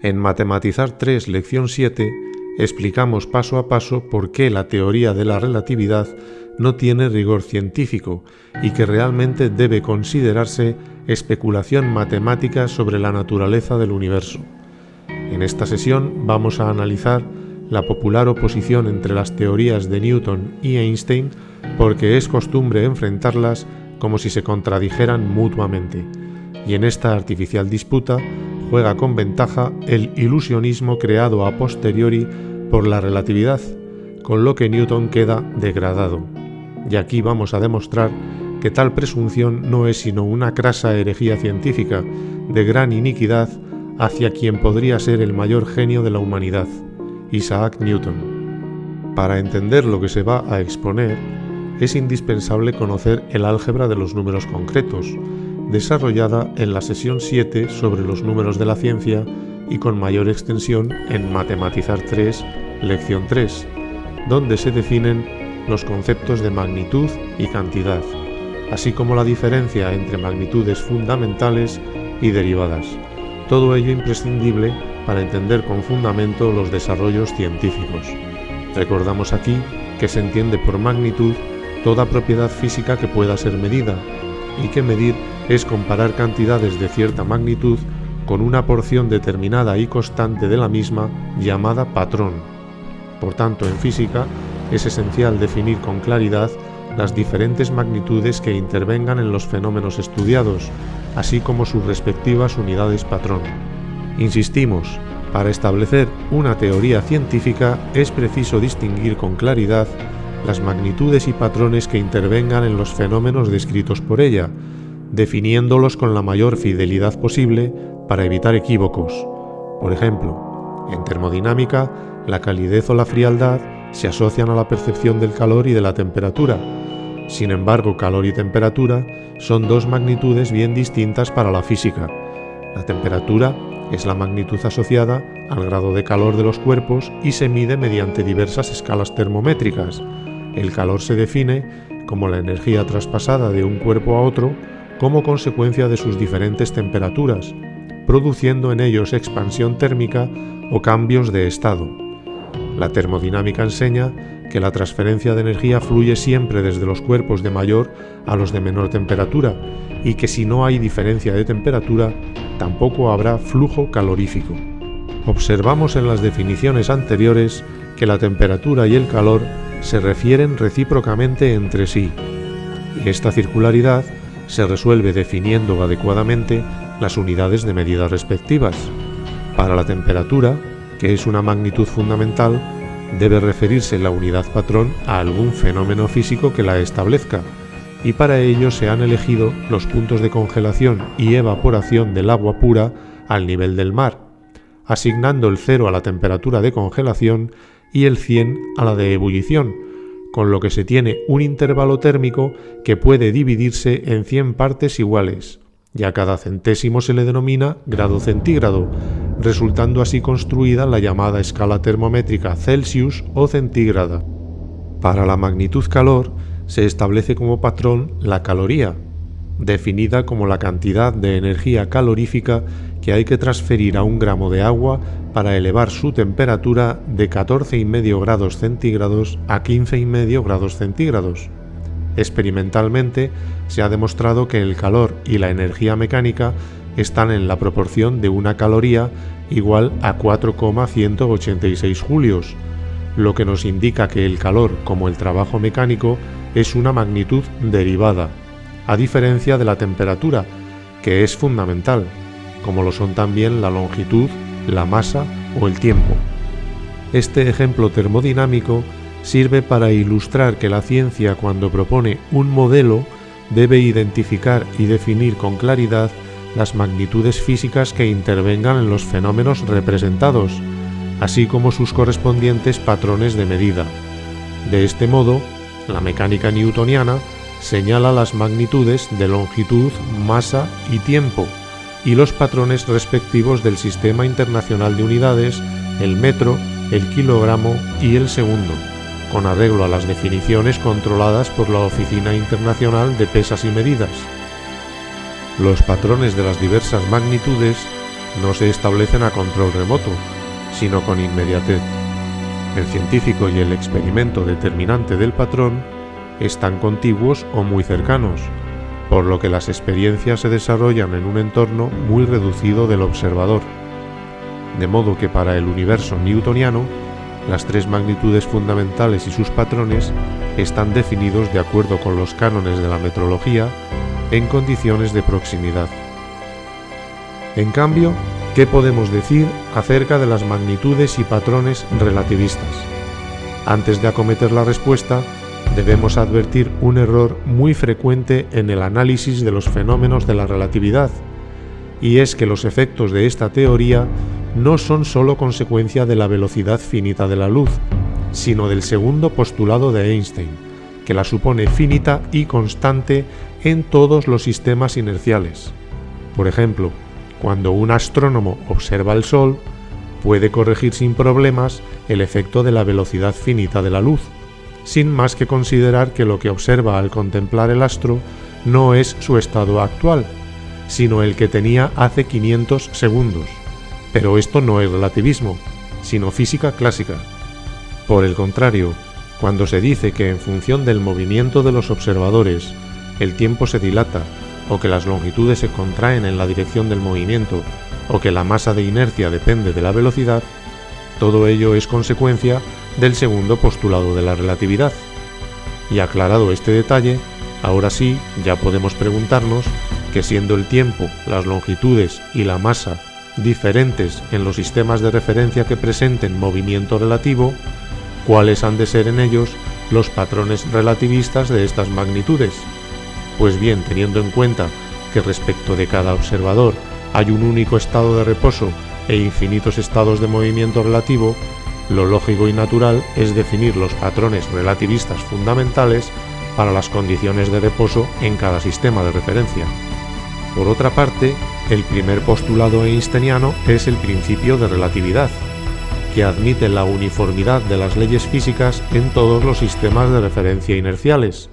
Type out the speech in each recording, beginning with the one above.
En Matematizar 3, lección 7, explicamos paso a paso por qué la teoría de la relatividad no tiene rigor científico y que realmente debe considerarse especulación matemática sobre la naturaleza del universo. En esta sesión vamos a analizar la popular oposición entre las teorías de Newton y Einstein porque es costumbre enfrentarlas como si se contradijeran mutuamente, y en esta artificial disputa juega con ventaja el ilusionismo creado a posteriori por la relatividad, con lo que Newton queda degradado. Y aquí vamos a demostrar que tal presunción no es sino una crasa herejía científica de gran iniquidad hacia quien podría ser el mayor genio de la humanidad, Isaac Newton. Para entender lo que se va a exponer, es indispensable conocer el álgebra de los números concretos, desarrollada en la sesión 7 sobre los números de la ciencia y con mayor extensión en Matematizar 3, lección 3, donde se definen los conceptos de magnitud y cantidad, así como la diferencia entre magnitudes fundamentales y derivadas. Todo ello imprescindible para entender con fundamento los desarrollos científicos. Recordamos aquí que se entiende por magnitud toda propiedad física que pueda ser medida, y que medir es comparar cantidades de cierta magnitud con una porción determinada y constante de la misma llamada patrón. Por tanto, en física es esencial definir con claridad las diferentes magnitudes que intervengan en los fenómenos estudiados, así como sus respectivas unidades patrón. Insistimos, para establecer una teoría científica es preciso distinguir con claridad las magnitudes y patrones que intervengan en los fenómenos descritos por ella, definiéndolos con la mayor fidelidad posible para evitar equívocos. Por ejemplo, en termodinámica, la calidez o la frialdad se asocian a la percepción del calor y de la temperatura. Sin embargo, calor y temperatura son dos magnitudes bien distintas para la física. La temperatura es la magnitud asociada al grado de calor de los cuerpos y se mide mediante diversas escalas termométricas. El calor se define como la energía traspasada de un cuerpo a otro como consecuencia de sus diferentes temperaturas, produciendo en ellos expansión térmica o cambios de estado. La termodinámica enseña que la transferencia de energía fluye siempre desde los cuerpos de mayor a los de menor temperatura y que si no hay diferencia de temperatura, tampoco habrá flujo calorífico. Observamos en las definiciones anteriores que la temperatura y el calor se refieren recíprocamente entre sí, y esta circularidad se resuelve definiendo adecuadamente las unidades de medida respectivas. Para la temperatura, que es una magnitud fundamental, debe referirse la unidad patrón a algún fenómeno físico que la establezca, y para ello se han elegido los puntos de congelación y evaporación del agua pura al nivel del mar, asignando el 0 a la temperatura de congelación y el 100 a la de ebullición, con lo que se tiene un intervalo térmico que puede dividirse en 100 partes iguales, y a cada centésimo se le denomina grado centígrado, resultando así construida la llamada escala termométrica Celsius o centígrada. Para la magnitud calor se establece como patrón la caloría, definida como la cantidad de energía calorífica que hay que transferir a un gramo de agua para elevar su temperatura de 14,5 grados centígrados a 15,5 grados centígrados. Experimentalmente se ha demostrado que el calor y la energía mecánica están en la proporción de una caloría igual a 4,186 julios, lo que nos indica que el calor, como el trabajo mecánico, es una magnitud derivada, a diferencia de la temperatura, que es fundamental, como lo son también la longitud, la masa o el tiempo. Este ejemplo termodinámico sirve para ilustrar que la ciencia, cuando propone un modelo, debe identificar y definir con claridad las magnitudes físicas que intervengan en los fenómenos representados, así como sus correspondientes patrones de medida. De este modo, la mecánica newtoniana señala las magnitudes de longitud, masa y tiempo, y los patrones respectivos del Sistema Internacional de Unidades, el metro, el kilogramo y el segundo, con arreglo a las definiciones controladas por la Oficina Internacional de Pesas y Medidas. Los patrones de las diversas magnitudes no se establecen a control remoto, sino con inmediatez. El científico y el experimento determinante del patrón están contiguos o muy cercanos, por lo que las experiencias se desarrollan en un entorno muy reducido del observador. De modo que para el universo newtoniano, las tres magnitudes fundamentales y sus patrones están definidos de acuerdo con los cánones de la metrología en condiciones de proximidad. En cambio, ¿qué podemos decir acerca de las magnitudes y patrones relativistas? Antes de acometer la respuesta, debemos advertir un error muy frecuente en el análisis de los fenómenos de la relatividad, y es que los efectos de esta teoría no son sólo consecuencia de la velocidad finita de la luz, sino del segundo postulado de Einstein, que la supone finita y constante en todos los sistemas inerciales. Por ejemplo, cuando un astrónomo observa el Sol, puede corregir sin problemas el efecto de la velocidad finita de la luz, sin más que considerar que lo que observa al contemplar el astro no es su estado actual, sino el que tenía hace 500 segundos. Pero esto no es relativismo, sino física clásica. Por el contrario, cuando se dice que en función del movimiento de los observadores el tiempo se dilata, o que las longitudes se contraen en la dirección del movimiento, o que la masa de inercia depende de la velocidad, todo ello es consecuencia del segundo postulado de la relatividad. Y aclarado este detalle, ahora sí ya podemos preguntarnos que siendo el tiempo, las longitudes y la masa diferentes en los sistemas de referencia que presenten movimiento relativo, ¿cuáles han de ser en ellos los patrones relativistas de estas magnitudes? Pues bien, teniendo en cuenta que respecto de cada observador hay un único estado de reposo e infinitos estados de movimiento relativo, lo lógico y natural es definir los patrones relativistas fundamentales para las condiciones de reposo en cada sistema de referencia. Por otra parte, el primer postulado einsteiniano es el principio de relatividad, que admite la uniformidad de las leyes físicas en todos los sistemas de referencia inerciales,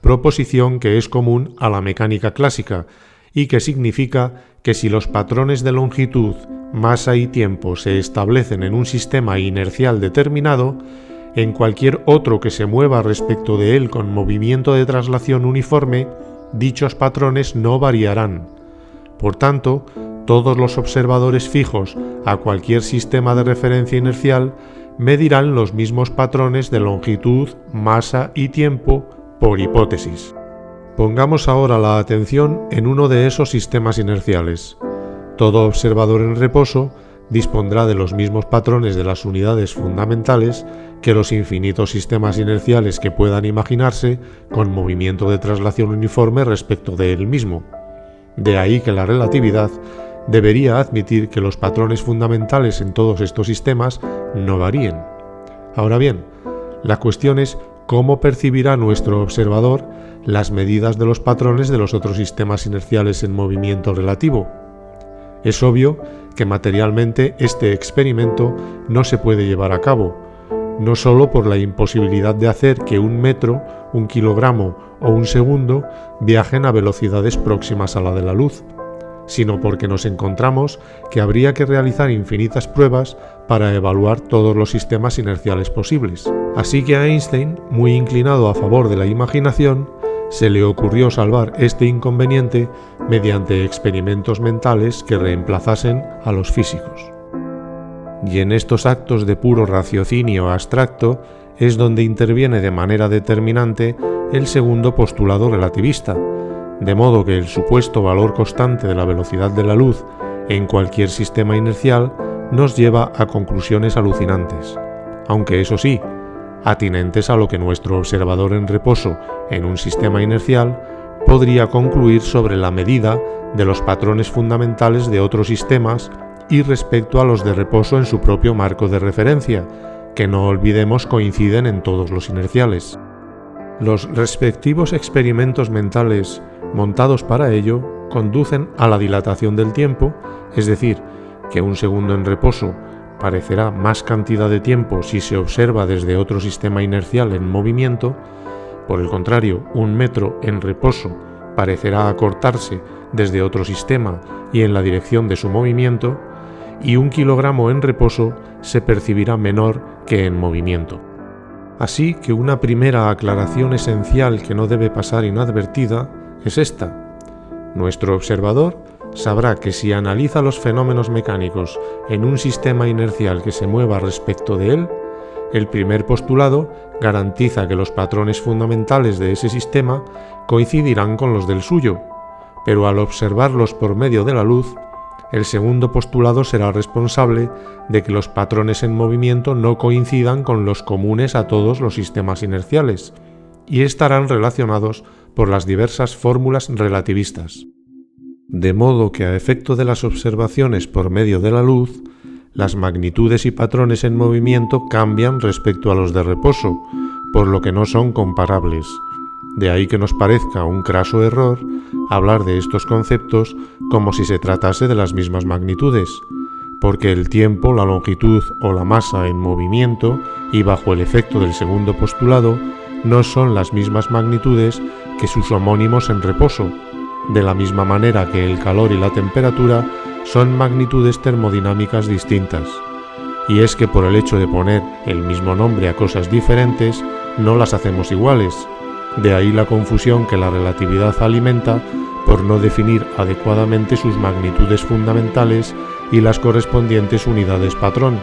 proposición que es común a la mecánica clásica y que significa que si los patrones de longitud, masa y tiempo se establecen en un sistema inercial determinado, en cualquier otro que se mueva respecto de él con movimiento de traslación uniforme, dichos patrones no variarán. Por tanto, todos los observadores fijos a cualquier sistema de referencia inercial medirán los mismos patrones de longitud, masa y tiempo por hipótesis. Pongamos ahora la atención en uno de esos sistemas inerciales. Todo observador en reposo dispondrá de los mismos patrones de las unidades fundamentales que los infinitos sistemas inerciales que puedan imaginarse con movimiento de traslación uniforme respecto de él mismo. De ahí que la relatividad debería admitir que los patrones fundamentales en todos estos sistemas no varíen. Ahora bien, la cuestión es cómo percibirá nuestro observador las medidas de los patrones de los otros sistemas inerciales en movimiento relativo. Es obvio que materialmente este experimento no se puede llevar a cabo, no solo por la imposibilidad de hacer que un metro, un kilogramo o un segundo viajen a velocidades próximas a la de la luz, sino porque nos encontramos que habría que realizar infinitas pruebas para evaluar todos los sistemas inerciales posibles. Así que a Einstein, muy inclinado a favor de la imaginación, se le ocurrió salvar este inconveniente mediante experimentos mentales que reemplazasen a los físicos. Y en estos actos de puro raciocinio abstracto es donde interviene de manera determinante el segundo postulado relativista, de modo que el supuesto valor constante de la velocidad de la luz en cualquier sistema inercial nos lleva a conclusiones alucinantes, aunque eso sí, atinentes a lo que nuestro observador en reposo en un sistema inercial podría concluir sobre la medida de los patrones fundamentales de otros sistemas y respecto a los de reposo en su propio marco de referencia, que no olvidemos coinciden en todos los inerciales. Los respectivos experimentos mentales montados para ello conducen a la dilatación del tiempo, es decir, que un segundo en reposo parecerá más cantidad de tiempo si se observa desde otro sistema inercial en movimiento. Por el contrario, un metro en reposo parecerá acortarse desde otro sistema y en la dirección de su movimiento, y 1 kilogramo en reposo se percibirá menor que en movimiento. Así que una primera aclaración esencial que no debe pasar inadvertida es esta. Nuestro observador sabrá que si analiza los fenómenos mecánicos en un sistema inercial que se mueva respecto de él, el primer postulado garantiza que los patrones fundamentales de ese sistema coincidirán con los del suyo, pero al observarlos por medio de la luz, el segundo postulado será responsable de que los patrones en movimiento no coincidan con los comunes a todos los sistemas inerciales, y estarán relacionados por las diversas fórmulas relativistas. De modo que a efecto de las observaciones por medio de la luz, las magnitudes y patrones en movimiento cambian respecto a los de reposo, por lo que no son comparables. De ahí que nos parezca un craso error hablar de estos conceptos como si se tratase de las mismas magnitudes, porque el tiempo, la longitud o la masa en movimiento y bajo el efecto del segundo postulado no son las mismas magnitudes que sus homónimos en reposo, de la misma manera que el calor y la temperatura son magnitudes termodinámicas distintas. Y es que por el hecho de poner el mismo nombre a cosas diferentes, no las hacemos iguales. De ahí la confusión que la relatividad alimenta por no definir adecuadamente sus magnitudes fundamentales y las correspondientes unidades patrón,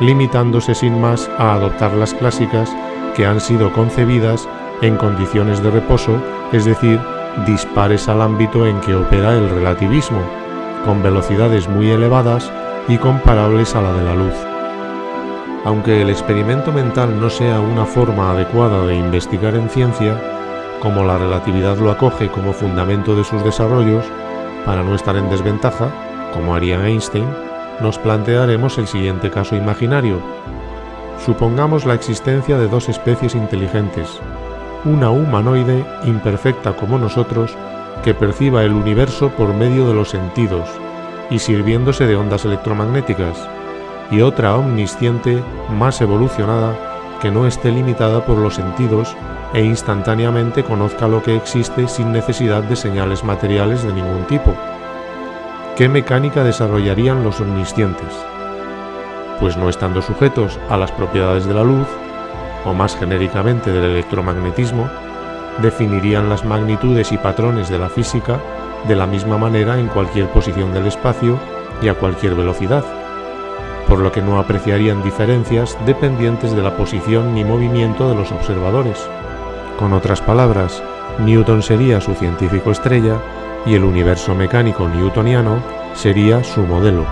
limitándose sin más a adoptar las clásicas que han sido concebidas en condiciones de reposo, es decir, dispares al ámbito en que opera el relativismo, con velocidades muy elevadas y comparables a la de la luz. Aunque el experimento mental no sea una forma adecuada de investigar en ciencia, como la relatividad lo acoge como fundamento de sus desarrollos, para no estar en desventaja, como haría Einstein, nos plantearemos el siguiente caso imaginario. Supongamos la existencia de 2 especies inteligentes, una humanoide imperfecta como nosotros, que perciba el universo por medio de los sentidos y sirviéndose de ondas electromagnéticas, y otra omnisciente, más evolucionada, que no esté limitada por los sentidos e instantáneamente conozca lo que existe sin necesidad de señales materiales de ningún tipo. ¿Qué mecánica desarrollarían los omniscientes? Pues no estando sujetos a las propiedades de la luz, o más genéricamente del electromagnetismo, definirían las magnitudes y patrones de la física de la misma manera en cualquier posición del espacio y a cualquier velocidad, por lo que no apreciarían diferencias dependientes de la posición ni movimiento de los observadores. Con otras palabras, Newton sería su científico estrella y el universo mecánico newtoniano sería su modelo.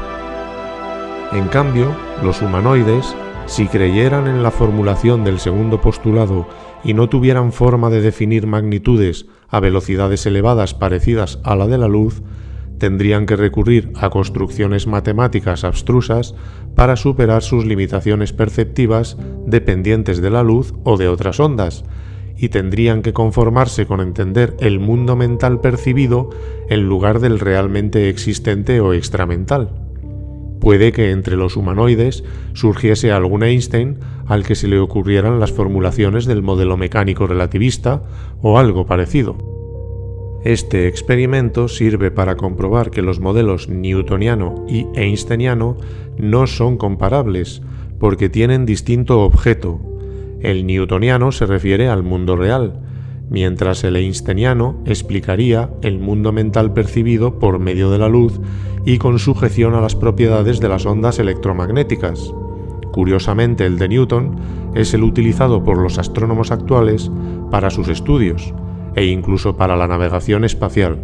En cambio, los humanoides, si creyeran en la formulación del segundo postulado y no tuvieran forma de definir magnitudes a velocidades elevadas parecidas a la de la luz, tendrían que recurrir a construcciones matemáticas abstrusas para superar sus limitaciones perceptivas dependientes de la luz o de otras ondas, y tendrían que conformarse con entender el mundo mental percibido en lugar del realmente existente o extramental. Puede que entre los humanoides surgiese algún Einstein al que se le ocurrieran las formulaciones del modelo mecánico relativista o algo parecido. Este experimento sirve para comprobar que los modelos newtoniano y einsteiniano no son comparables, porque tienen distinto objeto. El newtoniano se refiere al mundo real, mientras el einsteiniano explicaría el mundo mental percibido por medio de la luz y con sujeción a las propiedades de las ondas electromagnéticas. Curiosamente, el de Newton es el utilizado por los astrónomos actuales para sus estudios, e incluso para la navegación espacial,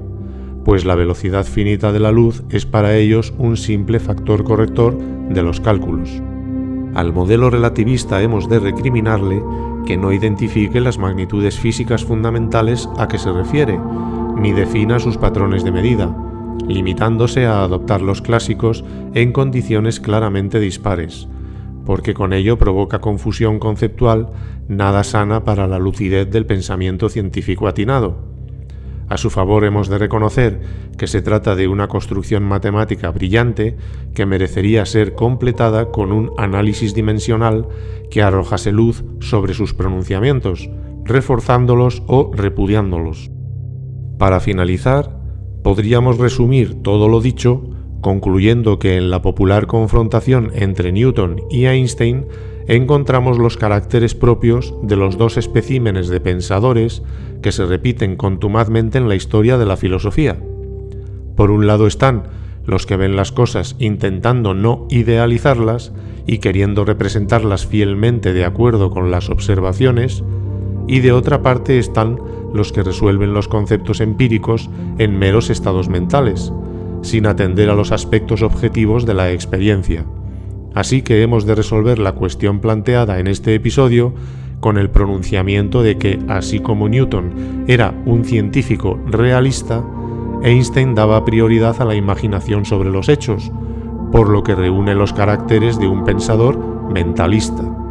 pues la velocidad finita de la luz es para ellos un simple factor corrector de los cálculos. Al modelo relativista hemos de recriminarle que no identifique las magnitudes físicas fundamentales a que se refiere, ni defina sus patrones de medida, limitándose a adoptar los clásicos en condiciones claramente dispares, porque con ello provoca confusión conceptual nada sana para la lucidez del pensamiento científico atinado. A su favor hemos de reconocer que se trata de una construcción matemática brillante que merecería ser completada con un análisis dimensional que arrojase luz sobre sus pronunciamientos, reforzándolos o repudiándolos. Para finalizar, Podríamos resumir todo lo dicho concluyendo que en la popular confrontación entre Newton y Einstein encontramos los caracteres propios de los dos especímenes de pensadores que se repiten contumazmente en la historia de la filosofía. Por un lado están los que ven las cosas intentando no idealizarlas y queriendo representarlas fielmente de acuerdo con las observaciones, y de otra parte están los que resuelven los conceptos empíricos en meros estados mentales, sin atender a los aspectos objetivos de la experiencia. Así que hemos de resolver la cuestión planteada en este episodio con el pronunciamiento de que, así como Newton era un científico realista, Einstein daba prioridad a la imaginación sobre los hechos, por lo que reúne los caracteres de un pensador mentalista.